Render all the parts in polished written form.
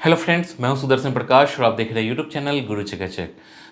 Hello friends, मैं हूं सुदर्शन प्रकाश और आप देख रहे हैं यूट्यूब चैनल गुरु चकाचक।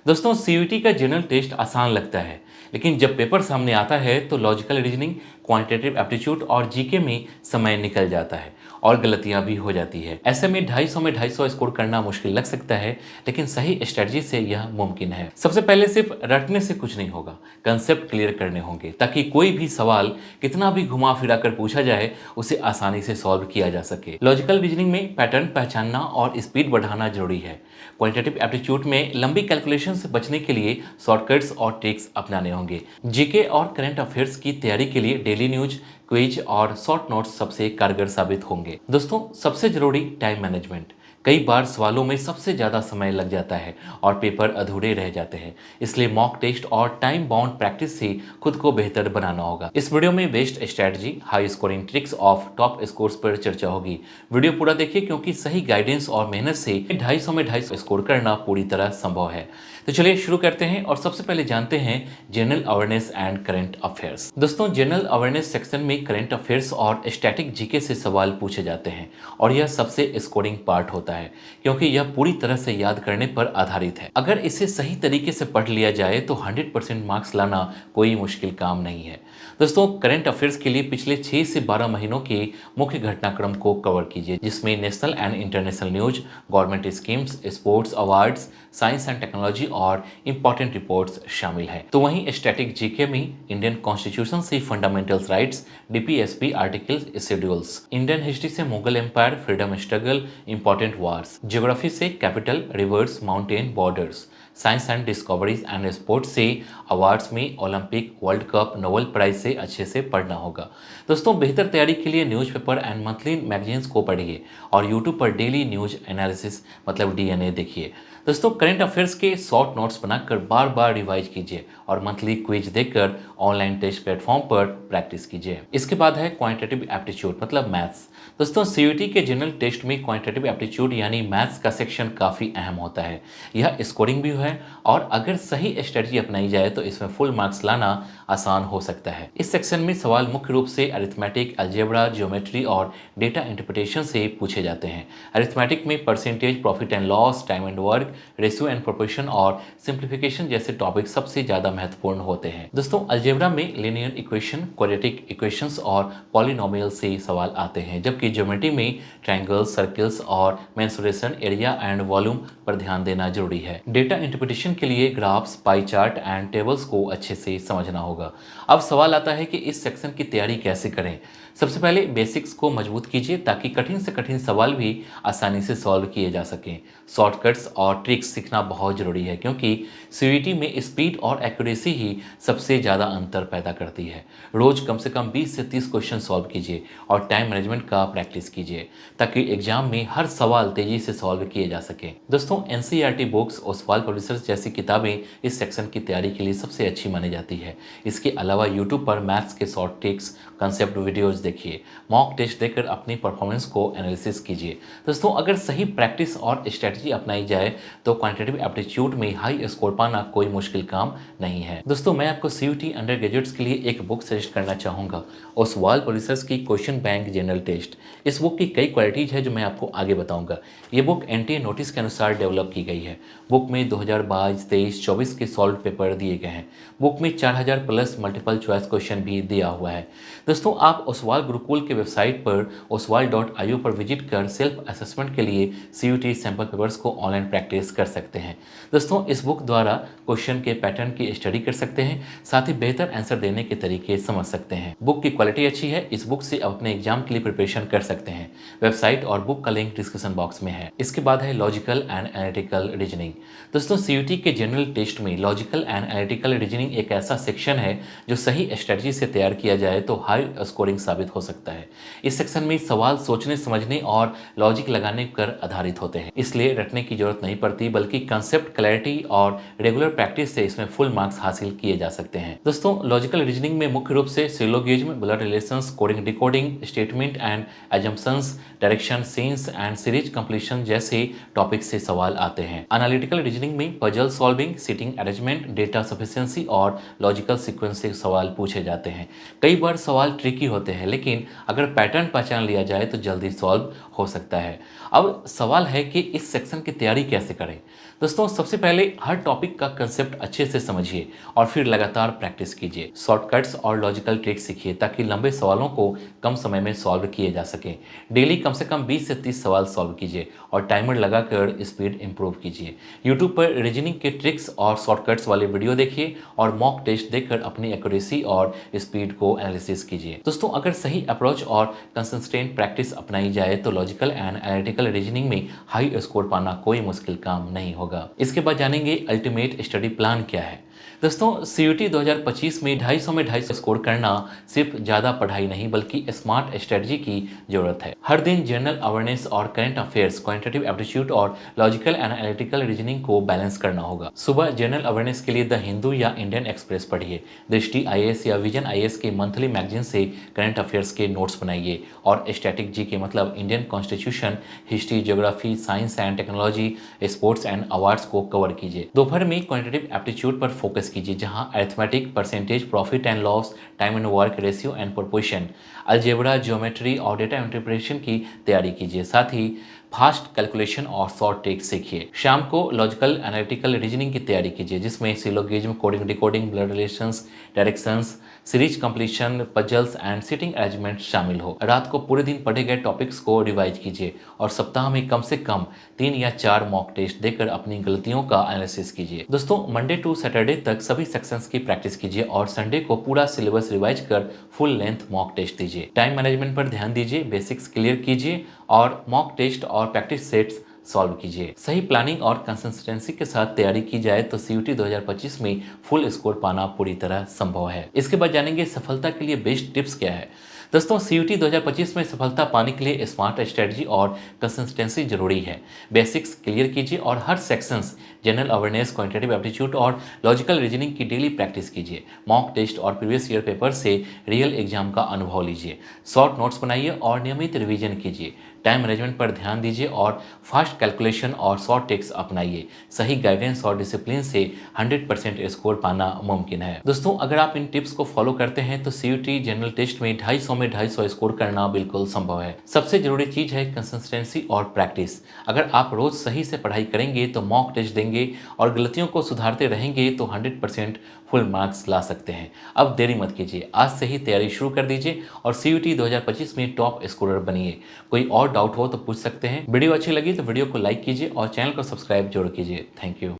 दोस्तों, सीयूईटी का जनरल टेस्ट आसान लगता है, लेकिन जब पेपर सामने आता है तो लॉजिकल रीजनिंग, क्वांटिटेटिव एप्टीट्यूड और जीके में समय निकल जाता है और गलतियां भी हो जाती है। ऐसे में 250 में 250 स्कोर करना मुश्किल लग सकता है, लेकिन सही स्ट्रेटजी से यह मुमकिन है। सबसे पहले सिर्फ रटने से कुछ नहीं होगा, कंसेप्ट क्लियर करने होंगे ताकि कोई भी सवाल कितना भी घुमा फिरा कर पूछा जाए उसे आसानी से सॉल्व किया जा सके। लॉजिकल रीजनिंग में पैटर्न पहचानना और स्पीड बढ़ाना जरूरी है। क्वांटिटेटिव एप्टीट्यूड में लंबी कैलकुलेशन से बचने के लिए शॉर्टकट्स और ट्रिक्स अपनाने होंगे। जीके और करंट अफेयर्स की तैयारी के लिए डेली न्यूज, क्विज और शॉर्ट नोट्स सबसे कारगर साबित होंगे। दोस्तों, सबसे जरूरी टाइम मैनेजमेंट। कई बार सवालों में सबसे ज़्यादा समय लग जाता है और पेपर अधूरे रह जाते हैं, इसलिए मॉक टेस्ट और टाइम बाउंड प्रैक्टिस से खुद को बेहतर बनाना होगा। इस वीडियो में best strategy, high scoring tricks of top scores पर चर्चा होगी। वीडियो पूरा देखिए क्योंकि सही गाइडेंस और मेहनत से 250 में 250 स्कोर करना पूरी तरह संभव है। तो चलिए शुरू करते हैं और सबसे पहले जानते हैं general awareness and current affairs. दोस्तों, जनरल अवेयरनेस सेक्शन में करंट अफेयर्स और स्टैटिक जीके से सवाल पूछे जाते हैं और यह सबसे स्कोरिंग पार्ट होता है क्योंकि यह पूरी तरह से याद करने पर आधारित है। अगर इसे सही तरीके से पढ़ लिया जाए तो 100% मार्क्स लाना कोई मुश्किल काम नहीं है। दोस्तों, करंट अफेयर्स के लिए पिछले 6 से 12 महीनों के मुख्य घटनाक्रम को कवर कीजिए, जिसमें national and international news, government schemes, sports awards, science and technology और इंपॉर्टेंट रिपोर्ट्स शामिल हैं। तो वहीं स्टैटिक जीके में इंडियन कॉन्स्टिट्यूशन से fundamental rights, DPSP articles, schedules, Indian history से Mughal empire, freedom struggle, important wars, geography से capital, rivers, mountain, borders, science and discoveries and sports से अवार्ड्स में Olympic, world cup, Nobel prize से अच्छे से पढ़ना होगा। दोस्तों, बेहतर तैयारी के लिए न्यूज़पेपर एंड मंथली मैगजीन्स को पढ़िए और यूट्यूब पर डेली न्यूज एनालिसिस मतलब डीएनए देखिए। दोस्तों, करंट अफेयर्स के शॉर्ट नोट्स बनाकर बार बार रिवाइज कीजिए और मंथली क्विज देखकर ऑनलाइन टेस्ट प्लेटफॉर्म पर प्रैक्टिस कीजिए। इसके बाद है क्वांटिटेटिव एप्टीट्यूड मतलब मैथ्स। दोस्तों, सीयूईटी के जनरल टेस्ट में क्वांटिटेटिव एप्टीट्यूड यानी मैथ्स का सेक्शन काफ़ी अहम होता है। यह स्कोरिंग भी है और अगर सही स्ट्रेटजी अपनाई जाए तो इसमें फुल मार्क्स लाना आसान हो सकता है। इस सेक्शन में सवाल मुख्य रूप से अरिथमेटिक, अलजेब्रा, ज्योमेट्री और डेटा इंटरप्रिटेशन से पूछे जाते हैं। अरिथमेटिक में percentage, profit and loss, time and work, ratio and proportion और सिंप्लीफिकेशन जैसे टॉपिक सबसे ज़्यादा महत्वपूर्ण होते हैं। दोस्तों, अलजेब्रा में लिनियर इक्वेशन, क्वाड्रेटिक इक्वेशंस और पॉलिनोमियल से सवाल आते हैं, जबकि ज्योमेट्री में ट्रायंगल्स, सर्कल्स और मेंसुरेशन, एरिया एंड वॉल्यूम पर ध्यान देना जरूरी है। डेटा इंटरप्रिटेशन के लिए graphs, pie chart and tables को अच्छे से समझना होगा। अब सवाल आता है कि इस सेक्शन की तैयारी कैसे करें। सबसे पहले बेसिक्स को मजबूत कीजिए ताकि कठिन से कठिन सवाल भी आसानी से सॉल्व किए जा सकें। शॉर्टकट्स और ट्रिक्स सीखना बहुत ज़रूरी है क्योंकि सीयूईटी में स्पीड और एक्यूरेसी ही सबसे ज़्यादा अंतर पैदा करती है। रोज़ कम से कम 20 से 30 क्वेश्चन सॉल्व कीजिए और टाइम मैनेजमेंट का प्रैक्टिस कीजिए ताकि एग्जाम में हर सवाल तेज़ी से सॉल्व किए जा सके। दोस्तों, एनसीईआरटी बुक्स, ओसवाल पब्लिशर्स जैसी किताबें इस सेक्शन की तैयारी के लिए सबसे अच्छी मानी जाती है। इसके अलावा यूट्यूब पर मैथ्स के शॉर्ट ट्रिक्स, कंसेप्ट वीडियोज़ देखिए, मॉक टेस्ट देकर अपनी परफॉर्मेंस को एनालिसिस कीजिए। दोस्तों, अगर सही प्रैक्टिस और स्ट्रेटजी अपनाई जाए तो क्वांटिटेटिव एप्टीट्यूड में हाई स्कोर पाना कोई मुश्किल काम नहीं है। दोस्तों, मैं आपको सीयूईटी अंडर ग्रेजुएट्स के लिए एक बुक सजेस्ट करना चाहूँगा, ओसवाल पब्लिशर्स की क्वेश्चन बैंक जनरल टेस्ट। इस बुक की कई क्वालिटीज है जो मैं आपको आगे बताऊंगा। ये बुक एनटीए नोटिस के अनुसार डेवलप की गई है। बुक में 2022, 23, 24 के सॉल्व पेपर दिए गए हैं। बुक में 4000 प्लस मल्टीपल चॉइस क्वेश्चन भी दिया हुआ है। दोस्तों, आप ओसवाल गुरुकुल के वेबसाइट पर oswal.io पर विजिट कर सेल्फ असेसमेंट के लिए सीयूईटी सैंपल पेपर्स को ऑनलाइन प्रैक्टिस कर सकते हैं। दोस्तों, इस बुक द्वारा क्वेश्चन के पैटर्न की स्टडी कर सकते हैं, साथ ही बेहतर आंसर देने के तरीके समझ सकते हैं। बुक की क्वालिटी अच्छी है। इस बुक से आप अपने एग्जाम के लिए प्रिपरेशन कर सकते हैं। वेबसाइट और बुक का लिंक डिस्क्रिप्शन बॉक्स में है। इसके बाद है लॉजिकल एंड एनालिटिकल रीजनिंग। दोस्तों, सीयूईटी के जनरल टेस्ट में लॉजिकल एंड एनालिटिकल रीजनिंग एक ऐसा सेक्शन है जो सही स्ट्रेटजी से तैयार किया जाए तो हाई स्कोरिंग साबित हो सकता है। इस सेक्शन में सवाल सोचने, समझने और लॉजिक लगाने पर आधारित होते हैं, इसलिए रटने की जरूरत नहीं पड़ती, बल्कि कंसेप्ट क्लैरिटी और रेगुलर प्रैक्टिस से इसमें फुल मार्क्स हासिल किए जा सकते हैं। दोस्तों, दोस्तों लॉजिकल रीजनिंग में मुख्य रूप से syllogism, blood relations, coding decoding, statement and assumptions, direction sense and series completion जैसे टॉपिक से सवाल आते हैं। एनालिटिकल रीजनिंग में puzzle solving, seating arrangement, data sufficiency और लॉजिकल सीक्वेंस से सवाल पूछे जाते हैं। कई बार सवाल ट्रिकी होते हैं, लेकिन अगर पैटर्न पहचान लिया जाए तो जल्दी सॉल्व हो सकता है। अब सवाल है कि इस सेक्शन की तैयारी कैसे करें। दोस्तों सबसे पहले हर टॉपिक का कंसेप्ट अच्छे से समझिए और फिर लगातार प्रैक्टिस कीजिए। शॉर्टकट्स और लॉजिकल ट्रिक्स सीखिए ताकि लंबे सवालों को कम समय में सॉल्व किए जा सके। डेली कम से कम 20 से 30 सवाल सॉल्व कीजिए और टाइमर लगाकर स्पीड इंप्रूव कीजिए। यूट्यूब पर रीजनिंग के ट्रिक्स और शॉर्टकट्स वाले वीडियो देखिए और मॉक टेस्ट देखकर अपनी एक्यूरेसी और स्पीड को एनालिसिस कीजिए। दोस्तों अगर सही अप्रोच और कंसिस्टेंट प्रैक्टिस अपनाई जाए तो लॉजिकल एंड एनालिटिकल रीजनिंग में हाई स्कोर पाना कोई मुश्किल काम नहीं होगा। इसके बाद जानेंगे अल्टीमेट स्टडी प्लान क्या है। दोस्तों सीयूटी 2025 में 250 में 250 स्कोर करना सिर्फ ज़्यादा पढ़ाई नहीं बल्कि स्मार्ट स्ट्रेटजी की जरूरत है। हर दिन जनरल अवेयरनेस और करंट अफेयर्स, क्वांटिटेटिव एप्टीट्यूड और लॉजिकल एंड एनालिटिकल रीजनिंग को बैलेंस करना होगा। सुबह जनरल अवेयरनेस के लिए द हिंदू या इंडियन एक्सप्रेस पढ़िए। दृष्टि आईएएस या विजन आईएएस के मंथली मैगजीन से करंट अफेयर्स के नोट्स बनाइए और स्टैटिक जी के मतलब Indian constitution, history, geography, science and technology, sports and awards को कवर कीजिए। दोपहर में क्वांटिटेटिव एप्टीट्यूड पर फोकस कीजिए जहां arithmetic, percentage, profit and loss, time and work ratio and proportion, algebra, geometry और डेटा इंटरप्रिटेशन की तैयारी कीजिए। साथ ही फास्ट कैलकुलेशन और शॉर्ट ट्रिक्स सीखिए। शाम को लॉजिकल एनालिटिकल रीजनिंग की तैयारी कीजिए जिसमें syllogism, coding decoding, blood relations, directions, series completion, puzzles and sitting arrangement शामिल हो। रात को पूरे दिन पढ़े गए टॉपिक्स को रिवाइज कीजिए और सप्ताह में कम से कम 3 या 4 मॉक टेस्ट देकर अपनी गलतियों का एनालिसिस कीजिए। दोस्तों मंडे टू सैटरडे तक सभी सेक्शंस की प्रैक्टिस कीजिए और संडे को पूरा सिलेबस रिवाइज कर फुल लेंथ मॉक टेस्ट दीजिए। टाइम मैनेजमेंट पर ध्यान दीजिए, बेसिक्स क्लियर कीजिए और मॉक टेस्ट और प्रैक्टिस सेट्स सॉल्व कीजिए। सही प्लानिंग और कंसिस्टेंसी के साथ तैयारी की जाए तो सीयूटी 2025 में फुल स्कोर पाना पूरी तरह संभव है। इसके बाद जानेंगे सफलता के लिए बेस्ट टिप्स क्या है। दोस्तों सीयूटी 2025 में सफलता पाने के लिए स्मार्ट स्ट्रेटजी और कंसिस्टेंसी जरूरी है। बेसिक्स क्लियर कीजिए और हर sections, general awareness, quantitative aptitude और लॉजिकल रीजनिंग की डेली प्रैक्टिस कीजिए। मॉक टेस्ट और प्रीवियस ईयर पेपर से रियल एग्जाम का अनुभव लीजिए। शॉर्ट नोट्स बनाइए और नियमित रिवीजन कीजिए। टाइम मैनेजमेंट पर ध्यान दीजिए और फास्ट कैलकुलेशन और शॉर्ट ट्रिक्स अपनाइए। सही गाइडेंस और डिसिप्लिन से 100% स्कोर पाना मुमकिन है। दोस्तों अगर आप इन टिप्स को फॉलो करते हैं तो सीयूटी जनरल टेस्ट में 250 में 250 स्कोर करना बिल्कुल संभव है। सबसे जरूरी चीज है कंसिस्टेंसी और प्रैक्टिस। अगर आप रोज सही से पढ़ाई करेंगे तो मॉक टेस्ट देंगे और गलतियों को सुधारते रहेंगे तो 100% फुल मार्क्स ला सकते हैं। अब देरी मत कीजिए, आज से ही तैयारी शुरू कर दीजिए और सीयूटी 2025 में टॉप स्कोरर बनिए। कोई और डाउट हो तो पूछ सकते हैं। वीडियो अच्छी लगी तो वीडियो को लाइक कीजिए और चैनल को सब्सक्राइब जरूर कीजिए। Thank you.